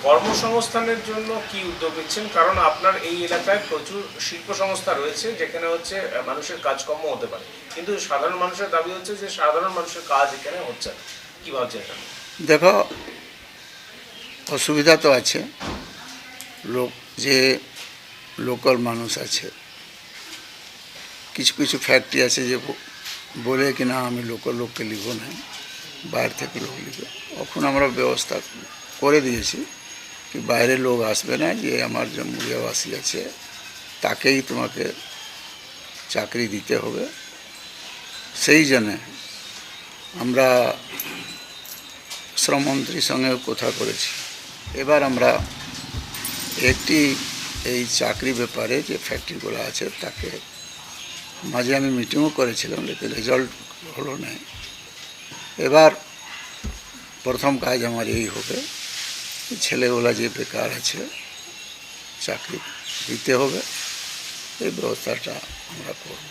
কর্মসংস্থানের জন্য কি উদ্যোগ নিচ্ছেন? কারণ আপনার এই এলাকায় প্রচুর শিল্প সংস্থা রয়েছে যেখানে হচ্ছে মানুষের কাজকর্ম হতে পারে, কিন্তু সাধারণ মানুষের দাবি হচ্ছে যে সাধারণ মানুষের কাজ এখানে হচ্ছে না। কি ভাবছেন এটা? দেখো, অসুবিধা তো আছে। লোক যে লোকাল মানুষ আছে, কিছু কিছু ফ্যাক্টরি আছে যে বলে কি না আমি লোকাল লোককে লিখব না, বাইরে থেকে লোক লিখবে। এখন আমরা ব্যবস্থা করে দিয়েছি কি বাইরের লোক আসবে না, যে আমার যে মূল্যবাসী আছে তাকেই তোমাকে চাকরি দিতে হবে। সেই জন্যে আমরা শ্রমমন্ত্রীর সঙ্গেও কথা করেছি। এবার আমরা একটি এই চাকরি ব্যাপারে যে ফ্যাক্টরিগুলো আছে তাকে মাঝে আমি মিটিংও করেছিলাম, কিন্তু রেজাল্ট হলো না। এবার প্রথম কাজ আমার এই হবে, ছেলেগুলা যে বেকার আছে চাকরি দিতে হবে, এই ব্যবস্থাটা আমরা করব।